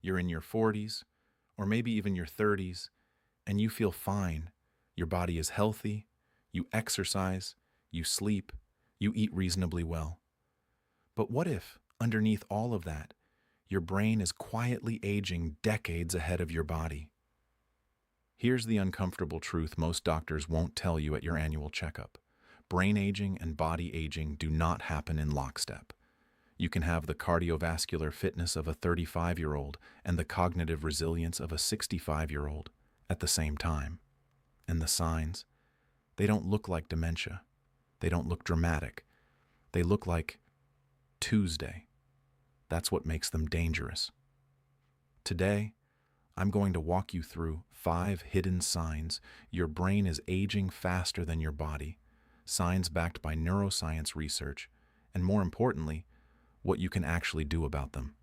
You're in your 40s, or maybe even your 30s, and you feel fine. Your body is healthy, you exercise, you sleep, you eat reasonably well. But what if, underneath all of that, your brain is quietly aging decades ahead of your body? Here's the uncomfortable truth most doctors won't tell you at your annual checkup. Brain aging and body aging do not happen in lockstep. You can have the cardiovascular fitness of a 35-year-old and the cognitive resilience of a 65-year-old at the same time. And the signs? They don't look like dementia. They don't look dramatic. They look like Tuesday. That's what makes them dangerous. Today, I'm going to walk you through 5 hidden signs your brain is aging faster than your body, signs backed by neuroscience research, and more importantly, what you can actually do about them.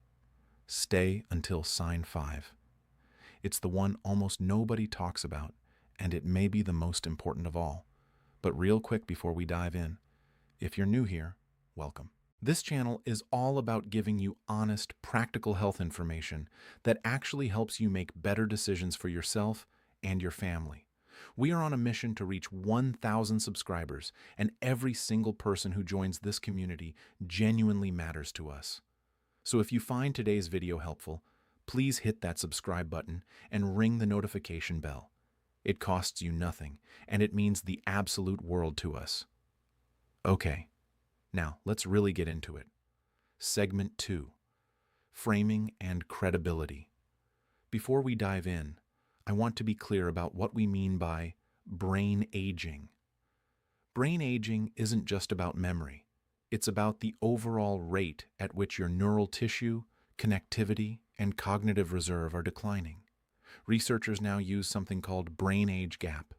Stay until sign 5. It's the one almost nobody talks about, and it may be the most important of all. But real quick before we dive in, if you're new here, welcome. This channel is all about giving you honest, practical health information that actually helps you make better decisions for yourself and your family. We are on a mission to reach 1,000 subscribers, and every single person who joins this community genuinely matters to us. So if you find today's video helpful, please hit that subscribe button and ring the notification bell. It costs you nothing, and it means the absolute world to us. Okay, now let's really get into it. Segment 2, Framing and Credibility. Before we dive in, I want to be clear about what we mean by brain aging. Brain aging isn't just about memory. It's about the overall rate at which your neural tissue, connectivity, and cognitive reserve are declining. Researchers now use something called brain age gap,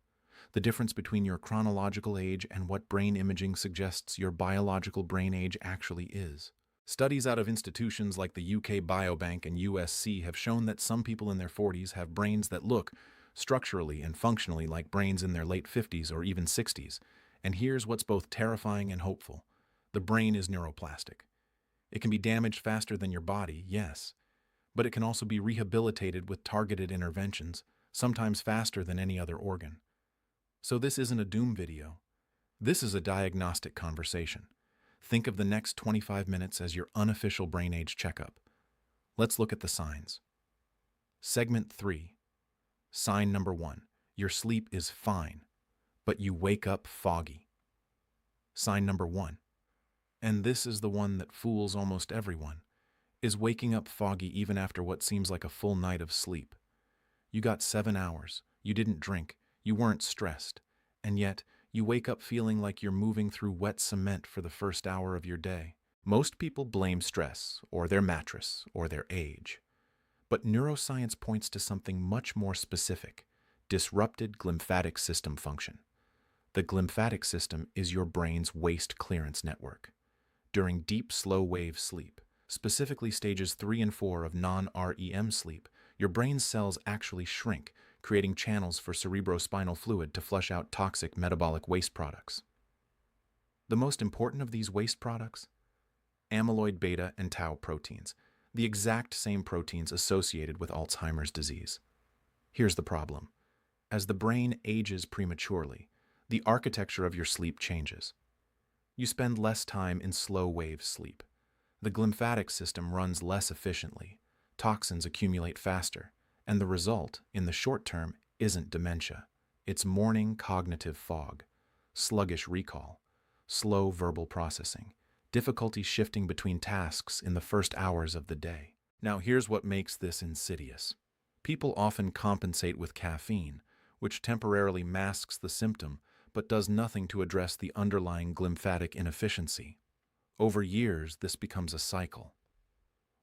the difference between your chronological age and what brain imaging suggests your biological brain age actually is. Studies out of institutions like the UK Biobank and USC have shown that some people in their 40s have brains that look, structurally and functionally, like brains in their late 50s or even 60s. And here's what's both terrifying and hopeful. The brain is neuroplastic. It can be damaged faster than your body, yes, but it can also be rehabilitated with targeted interventions, sometimes faster than any other organ. So this isn't a doom video. This is a diagnostic conversation. Think of the next 25 minutes as your unofficial brain age checkup. Let's look at the signs. Segment 3. Sign number 1. Your sleep is fine, but you wake up foggy. Sign number 1. And this is the one that fools almost everyone, is waking up foggy even after what seems like a full night of sleep. You got 7 hours, you didn't drink, you weren't stressed, and yet you wake up feeling like you're moving through wet cement for the first hour of your day. Most people blame stress, or their mattress, or their age. But neuroscience points to something much more specific: disrupted glymphatic system function. The glymphatic system is your brain's waste clearance network. During deep, slow-wave sleep, specifically stages 3 and 4 of non-REM sleep, your brain's cells actually shrink, creating channels for cerebrospinal fluid to flush out toxic metabolic waste products. The most important of these waste products? Amyloid beta and tau proteins, the exact same proteins associated with Alzheimer's disease. Here's the problem. As the brain ages prematurely, the architecture of your sleep changes. You spend less time in slow-wave sleep. The glymphatic system runs less efficiently, toxins accumulate faster, and the result, in the short term, isn't dementia. It's morning cognitive fog, sluggish recall, slow verbal processing, difficulty shifting between tasks in the first hours of the day. Now here's what makes this insidious. People often compensate with caffeine, which temporarily masks the symptom but does nothing to address the underlying glymphatic inefficiency. Over years, this becomes a cycle.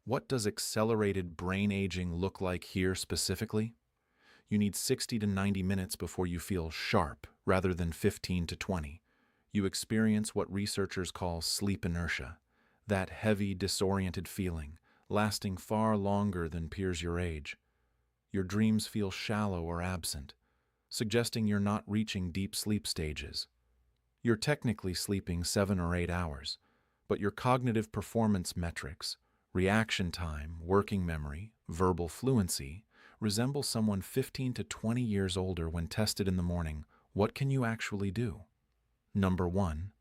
What does accelerated brain aging look like here specifically? You need 60 to 90 minutes before you feel sharp, rather than 15 to 20. You experience what researchers call sleep inertia, that heavy, disoriented feeling, lasting far longer than peers your age. Your dreams feel shallow or absent, suggesting you're not reaching deep sleep stages. You're technically sleeping 7 or 8 hours, but your cognitive performance metrics, reaction time, working memory, verbal fluency, resemble someone 15 to 20 years older when tested in the morning, what can you actually do? Number 1.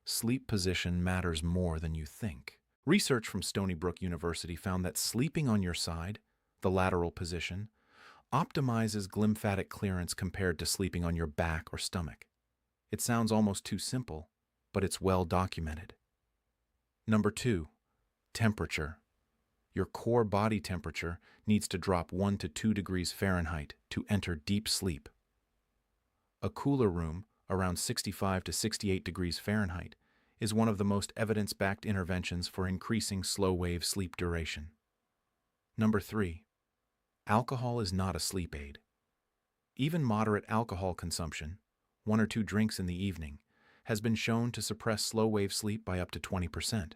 Sleep position matters more than you think. Research from Stony Brook University found that sleeping on your side, the lateral position, optimizes glymphatic clearance compared to sleeping on your back or stomach. It sounds almost too simple, but it's well documented. Number 2. Temperature. Your core body temperature needs to drop 1 to 2 degrees Fahrenheit to enter deep sleep. A cooler room, around 65 to 68 degrees Fahrenheit, is one of the most evidence-backed interventions for increasing slow-wave sleep duration. Number 3. Alcohol is not a sleep aid. Even moderate alcohol consumption, 1 or 2 drinks in the evening, has been shown to suppress slow-wave sleep by up to 20%.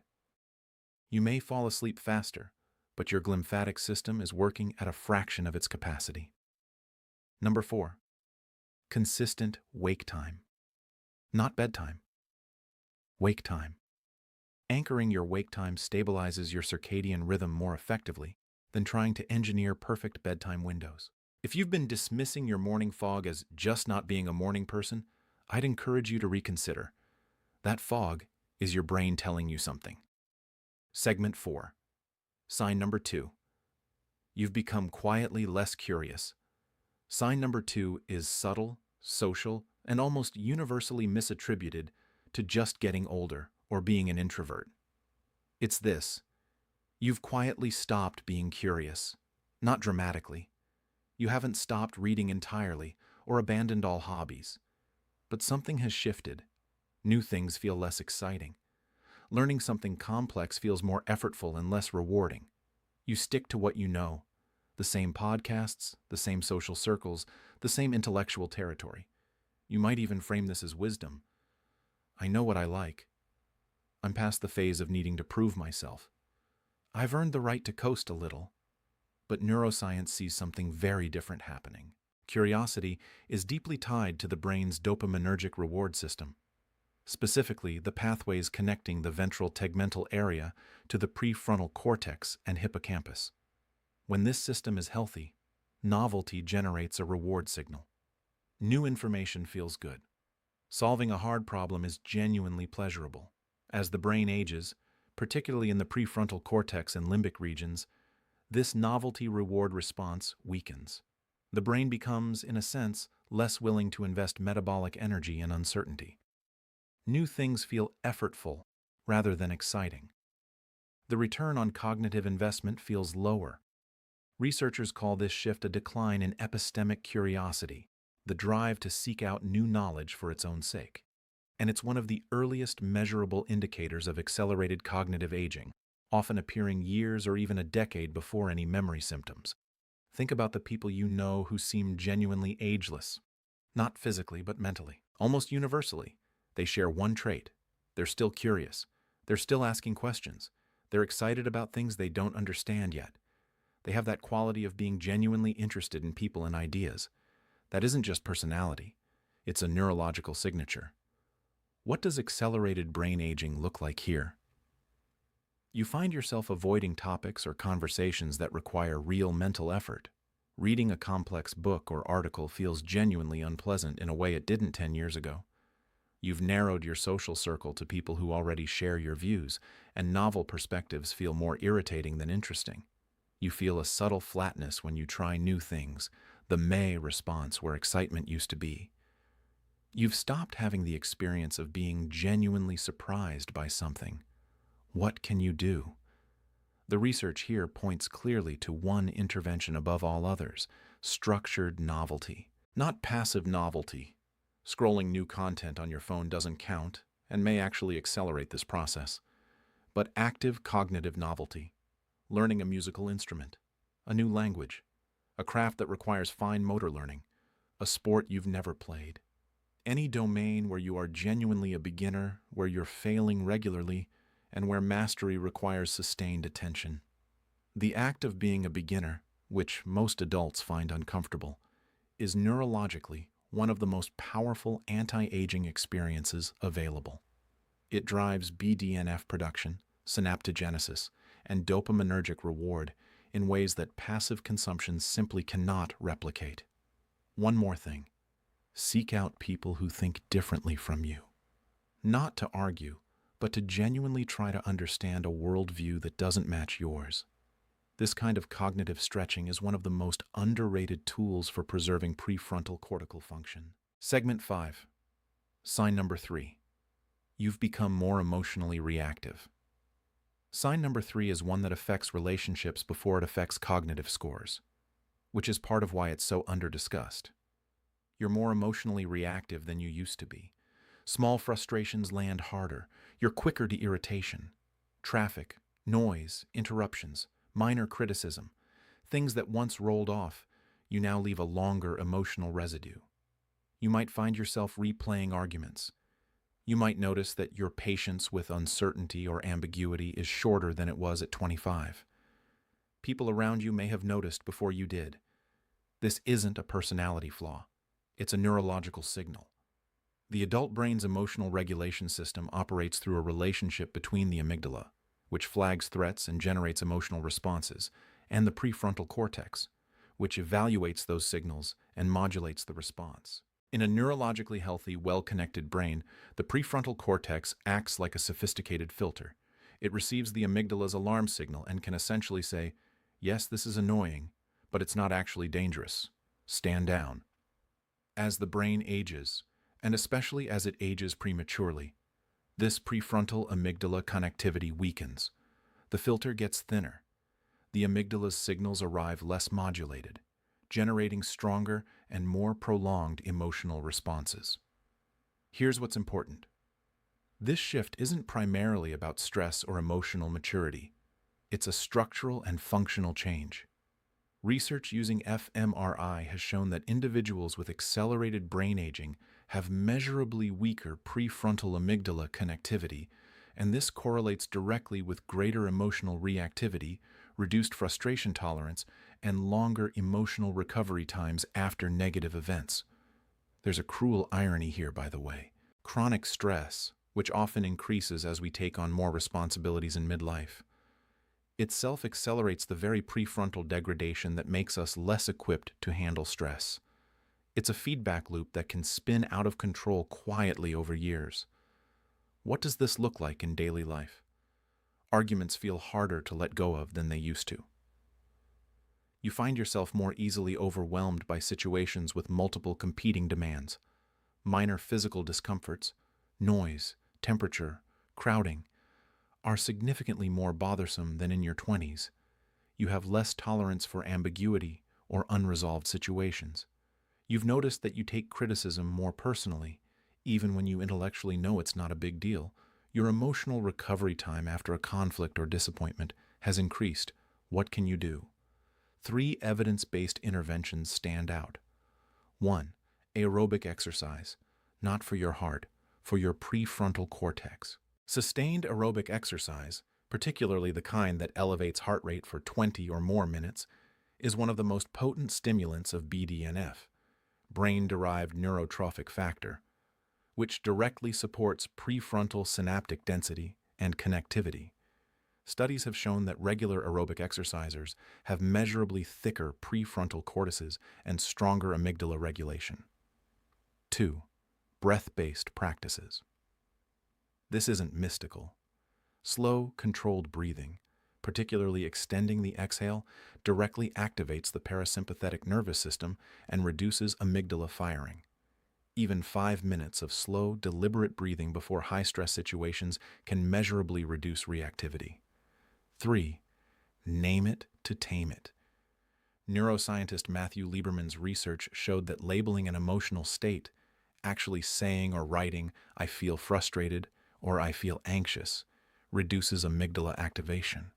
You may fall asleep faster, but your glymphatic system is working at a fraction of its capacity. Number 4. Consistent wake time. Not bedtime. Wake time. Anchoring your wake time stabilizes your circadian rhythm more effectively than trying to engineer perfect bedtime windows. If you've been dismissing your morning fog as just not being a morning person, I'd encourage you to reconsider. That fog is your brain telling you something. Segment 4. Sign number 2. You've become quietly less curious. Sign number 2 is subtle, social, and almost universally misattributed to just getting older or being an introvert. It's this. You've quietly stopped being curious, not dramatically. You haven't stopped reading entirely or abandoned all hobbies. But something has shifted. New things feel less exciting. Learning something complex feels more effortful and less rewarding. You stick to what you know. The same podcasts, the same social circles, the same intellectual territory. You might even frame this as wisdom. I know what I like. I'm past the phase of needing to prove myself. I've earned the right to coast a little. But neuroscience sees something very different happening. Curiosity is deeply tied to the brain's dopaminergic reward system, specifically the pathways connecting the ventral tegmental area to the prefrontal cortex and hippocampus. When this system is healthy, novelty generates a reward signal. New information feels good. Solving a hard problem is genuinely pleasurable. As the brain ages, particularly in the prefrontal cortex and limbic regions, this novelty-reward response weakens. The brain becomes, in a sense, less willing to invest metabolic energy in uncertainty. New things feel effortful rather than exciting. The return on cognitive investment feels lower. Researchers call this shift a decline in epistemic curiosity, the drive to seek out new knowledge for its own sake. And it's one of the earliest measurable indicators of accelerated cognitive aging, often appearing years or even a decade before any memory symptoms. Think about the people you know who seem genuinely ageless, not physically but mentally. Almost universally, they share one trait. They're still curious. They're still asking questions. They're excited about things they don't understand yet. They have that quality of being genuinely interested in people and ideas. That isn't just personality. It's a neurological signature. What does accelerated brain aging look like here? You find yourself avoiding topics or conversations that require real mental effort. Reading a complex book or article feels genuinely unpleasant in a way it didn't 10 years ago. You've narrowed your social circle to people who already share your views, and novel perspectives feel more irritating than interesting. You feel a subtle flatness when you try new things, the meh response where excitement used to be. You've stopped having the experience of being genuinely surprised by something. What can you do? The research here points clearly to one intervention above all others: structured novelty. Not passive novelty. Scrolling new content on your phone doesn't count and may actually accelerate this process. But active cognitive novelty. Learning a musical instrument, a new language, a craft that requires fine motor learning, a sport you've never played. Any domain where you are genuinely a beginner, where you're failing regularly, and where mastery requires sustained attention. The act of being a beginner, which most adults find uncomfortable, is neurologically one of the most powerful anti-aging experiences available. It drives BDNF production, synaptogenesis, and dopaminergic reward in ways that passive consumption simply cannot replicate. One more thing. Seek out people who think differently from you. Not to argue, but to genuinely try to understand a worldview that doesn't match yours. This kind of cognitive stretching is one of the most underrated tools for preserving prefrontal cortical function. Segment 5. Sign number 3. You've become more emotionally reactive. Sign number 3 is one that affects relationships before it affects cognitive scores, which is part of why it's so under-discussed. You're more emotionally reactive than you used to be. Small frustrations land harder. You're quicker to irritation. Traffic, noise, interruptions, minor criticism, things that once rolled off, you now leave a longer emotional residue. You might find yourself replaying arguments. You might notice that your patience with uncertainty or ambiguity is shorter than it was at 25. People around you may have noticed before you did. This isn't a personality flaw. It's a neurological signal. The adult brain's emotional regulation system operates through a relationship between the amygdala, which flags threats and generates emotional responses, and the prefrontal cortex, which evaluates those signals and modulates the response. In a neurologically healthy, well-connected brain, the prefrontal cortex acts like a sophisticated filter. It receives the amygdala's alarm signal and can essentially say, yes, this is annoying, but it's not actually dangerous. Stand down. As the brain ages, and especially as it ages prematurely, this prefrontal amygdala connectivity weakens. The filter gets thinner. The amygdala's signals arrive less modulated, generating stronger and more prolonged emotional responses. Here's what's important. This shift isn't primarily about stress or emotional maturity. It's a structural and functional change. Research using fMRI has shown that individuals with accelerated brain aging have measurably weaker prefrontal amygdala connectivity, and this correlates directly with greater emotional reactivity, reduced frustration tolerance, and longer emotional recovery times after negative events. There's a cruel irony here, by the way. Chronic stress, which often increases as we take on more responsibilities in midlife, itself accelerates the very prefrontal degradation that makes us less equipped to handle stress. It's a feedback loop that can spin out of control quietly over years. What does this look like in daily life? Arguments feel harder to let go of than they used to. You find yourself more easily overwhelmed by situations with multiple competing demands. Minor physical discomforts, noise, temperature, crowding, are significantly more bothersome than in your 20s. You have less tolerance for ambiguity or unresolved situations. You've noticed that you take criticism more personally, even when you intellectually know it's not a big deal. Your emotional recovery time after a conflict or disappointment has increased. What can you do? 3 evidence-based interventions stand out. 1. Aerobic exercise, not for your heart, for your prefrontal cortex. Sustained aerobic exercise, particularly the kind that elevates heart rate for 20 or more minutes, is one of the most potent stimulants of BDNF, brain-derived neurotrophic factor, which directly supports prefrontal synaptic density and connectivity. Studies have shown that regular aerobic exercisers have measurably thicker prefrontal cortices and stronger amygdala regulation. 2. Breath-based practices. This isn't mystical. Slow, controlled breathing, particularly extending the exhale, directly activates the parasympathetic nervous system and reduces amygdala firing. Even 5 minutes of slow, deliberate breathing before high-stress situations can measurably reduce reactivity. 3. Name it to tame it. Neuroscientist Matthew Lieberman's research showed that labeling an emotional state, actually saying or writing, "I feel frustrated," or "I feel anxious," reduces amygdala activation.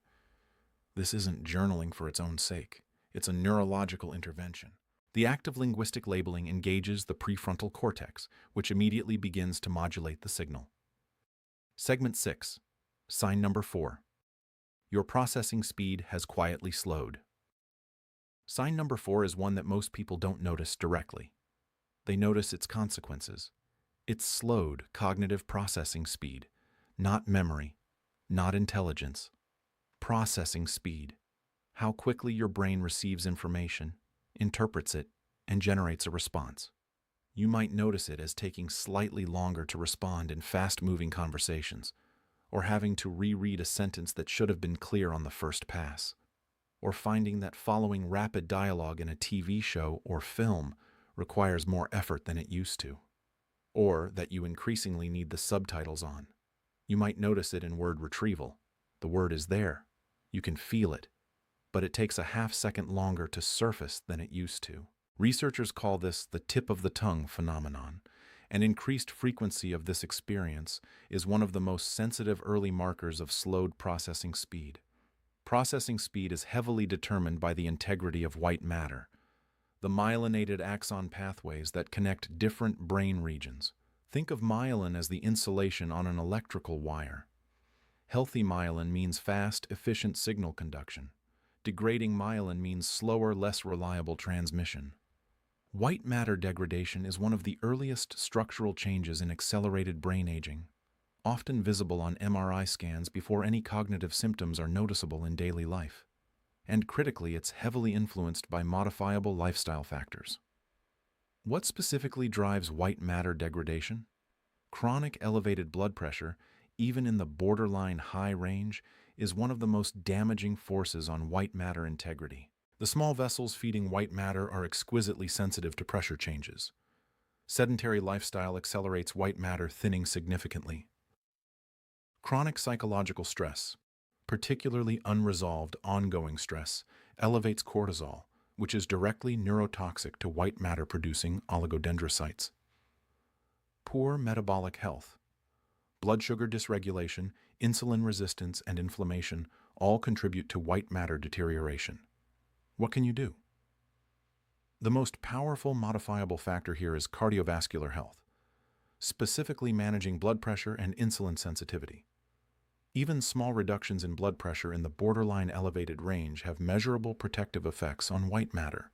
This isn't journaling for its own sake. It's a neurological intervention. The act of linguistic labeling engages the prefrontal cortex, which immediately begins to modulate the signal. Segment 6. Sign number 4. Your processing speed has quietly slowed. Sign number 4 is one that most people don't notice directly. They notice its consequences. It's slowed cognitive processing speed, not memory, not intelligence. Processing speed. how quickly your brain receives information, interprets it, and generates a response. You might notice it as taking slightly longer to respond in fast-moving conversations, or having to reread a sentence that should have been clear on the first pass, or finding that following rapid dialogue in a TV show or film requires more effort than it used to, or that you increasingly need the subtitles on. You might notice it in word retrieval. The word is there. You can feel it, but it takes a half-second longer to surface than it used to. Researchers call this the tip of the tongue phenomenon. An increased frequency of this experience is one of the most sensitive early markers of slowed processing speed. Processing speed is heavily determined by the integrity of white matter, the myelinated axon pathways that connect different brain regions. Think of myelin as the insulation on an electrical wire. Healthy myelin means fast, efficient signal conduction. Degrading myelin means slower, less reliable transmission. White matter degradation is one of the earliest structural changes in accelerated brain aging, often visible on MRI scans before any cognitive symptoms are noticeable in daily life. And critically, it's heavily influenced by modifiable lifestyle factors. What specifically drives white matter degradation? Chronic elevated blood pressure, even in the borderline high range, is one of the most damaging forces on white matter integrity. The small vessels feeding white matter are exquisitely sensitive to pressure changes. Sedentary lifestyle accelerates white matter thinning significantly. Chronic psychological stress, particularly unresolved ongoing stress, elevates cortisol, which is directly neurotoxic to white matter-producing oligodendrocytes. Poor metabolic health. Blood sugar dysregulation, insulin resistance, and inflammation all contribute to white matter deterioration. What can you do? The most powerful modifiable factor here is cardiovascular health, specifically managing blood pressure and insulin sensitivity. Even small reductions in blood pressure in the borderline elevated range have measurable protective effects on white matter.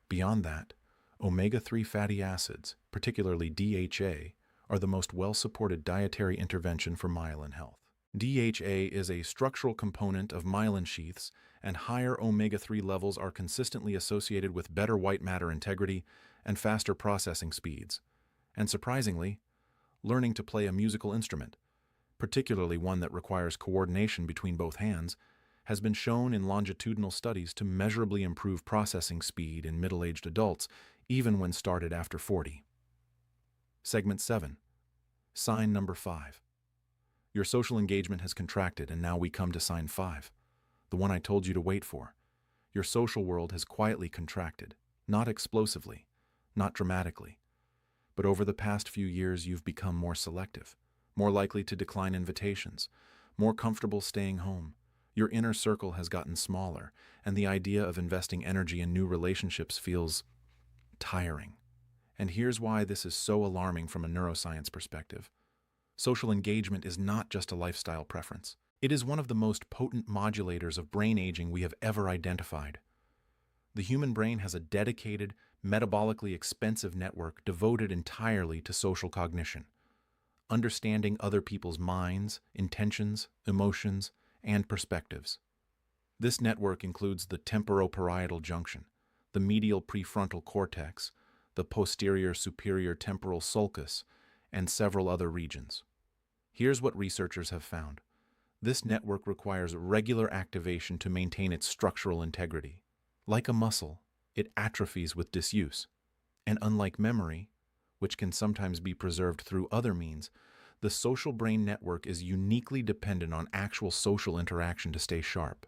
Beyond that, omega-3 fatty acids, particularly DHA, are the most well-supported dietary intervention for myelin health. DHA is a structural component of myelin sheaths, and higher omega-3 levels are consistently associated with better white matter integrity and faster processing speeds. And surprisingly, learning to play a musical instrument, particularly one that requires coordination between both hands, has been shown in longitudinal studies to measurably improve processing speed in middle-aged adults, even when started after 40. Segment 7. Sign number 5. Your social engagement has contracted, and now we come to sign 5, the one I told you to wait for. Your social world has quietly contracted, not explosively, not dramatically, but over the past few years you've become more selective, more likely to decline invitations, more comfortable staying home. Your inner circle has gotten smaller, and the idea of investing energy in new relationships feels tiring. And here's why this is so alarming from a neuroscience perspective. Social engagement is not just a lifestyle preference. It is one of the most potent modulators of brain aging we have ever identified. The human brain has a dedicated, metabolically expensive network devoted entirely to social cognition, understanding other people's minds, intentions, emotions, and perspectives. This network includes the temporoparietal junction, the medial prefrontal cortex, the posterior superior temporal sulcus, and several other regions. Here's what researchers have found. This network requires regular activation to maintain its structural integrity. Like a muscle, it atrophies with disuse. And unlike memory, which can sometimes be preserved through other means, the social brain network is uniquely dependent on actual social interaction to stay sharp.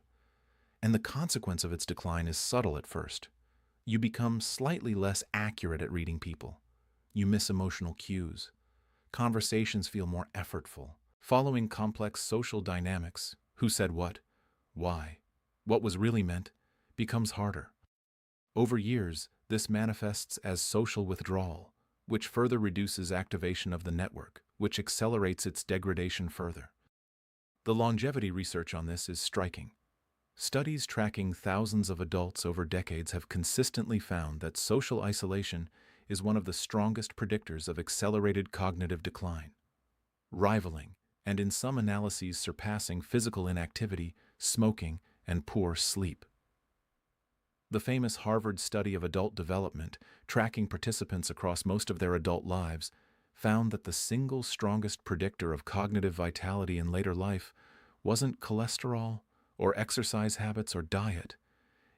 And the consequence of its decline is subtle at first. You become slightly less accurate at reading people. You miss emotional cues. Conversations feel more effortful. Following complex social dynamics, who said what, why, what was really meant, becomes harder. Over years, this manifests as social withdrawal, which further reduces activation of the network, which accelerates its degradation further. The longevity research on this is striking. Studies tracking thousands of adults over decades have consistently found that social isolation is one of the strongest predictors of accelerated cognitive decline, rivaling, and in some analyses surpassing physical inactivity, smoking, and poor sleep. The famous Harvard study of adult development, tracking participants across most of their adult lives, found that the single strongest predictor of cognitive vitality in later life wasn't cholesterol or exercise habits or diet.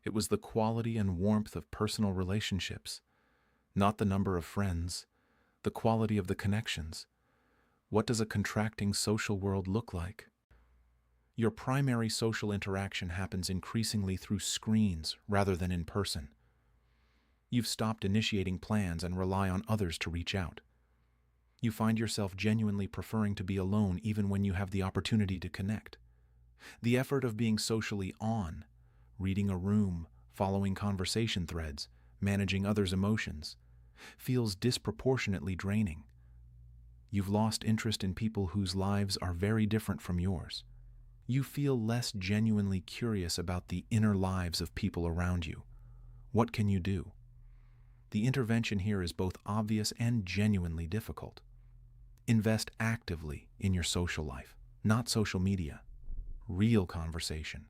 It was the quality and warmth of personal relationships, not the number of friends, the quality of the connections. What does a contracting social world look like? Your primary social interaction happens increasingly through screens rather than in person. You've stopped initiating plans and rely on others to reach out. You find yourself genuinely preferring to be alone even when you have the opportunity to connect. The effort of being socially on, reading a room, following conversation threads, managing others' emotions, feels disproportionately draining. You've lost interest in people whose lives are very different from yours. You feel less genuinely curious about the inner lives of people around you. What can you do? The intervention here is both obvious and genuinely difficult. Invest actively in your social life, not social media. Real conversation,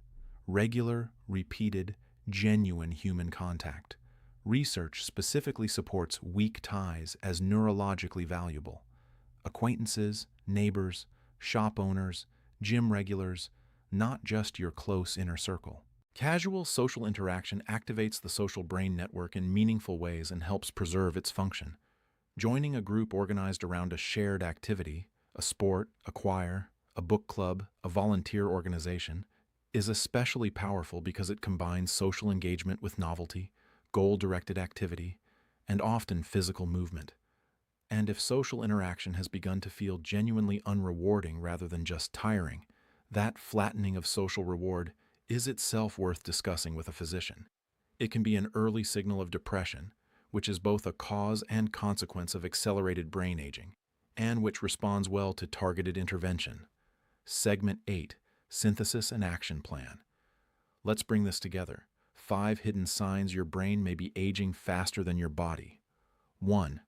regular, repeated, genuine human contact. Research specifically supports weak ties as neurologically valuable. Acquaintances, neighbors, shop owners, gym regulars, not just your close inner circle. Casual social interaction activates the social brain network in meaningful ways and helps preserve its function. Joining a group organized around a shared activity, a sport, a choir, a book club, a volunteer organization, is especially powerful because it combines social engagement with novelty, goal-directed activity, and often physical movement. And if social interaction has begun to feel genuinely unrewarding rather than just tiring, that flattening of social reward is itself worth discussing with a physician. It can be an early signal of depression, which is both a cause and consequence of accelerated brain aging, and which responds well to targeted intervention. Segment 8, Synthesis and Action Plan. Let's bring this together. 5 hidden signs your brain may be aging faster than your body. 1.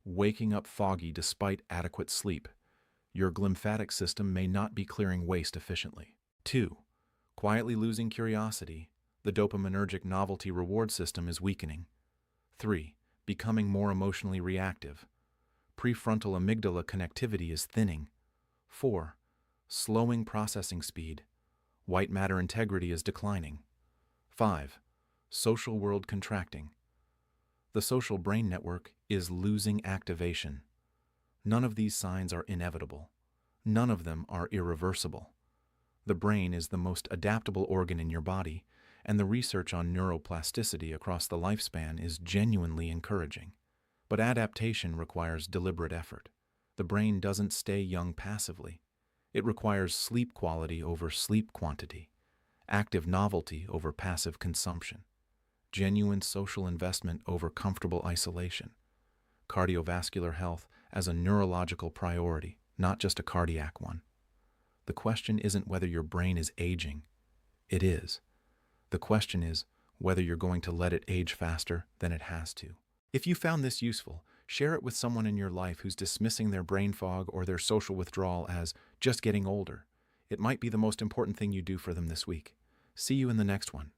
Waking up foggy despite adequate sleep. Your glymphatic system may not be clearing waste efficiently. 2. Quietly losing curiosity. The dopaminergic novelty reward system is weakening. 3. Becoming more emotionally reactive. Prefrontal amygdala connectivity is thinning. 4. Slowing processing speed. White matter integrity is declining. 5. Social world contracting. The social brain network is losing activation. None of these signs are inevitable. None of them are irreversible. The brain is the most adaptable organ in your body, and the research on neuroplasticity across the lifespan is genuinely encouraging. But adaptation requires deliberate effort. The brain doesn't stay young passively. It requires sleep quality over sleep quantity, active novelty over passive consumption, genuine social investment over comfortable isolation, cardiovascular health as a neurological priority, not just a cardiac one. The question isn't whether your brain is aging. It is. The question is whether you're going to let it age faster than it has to. If you found this useful, share it with someone in your life who's dismissing their brain fog or their social withdrawal as just getting older. It might be the most important thing you do for them this week. See you in the next one.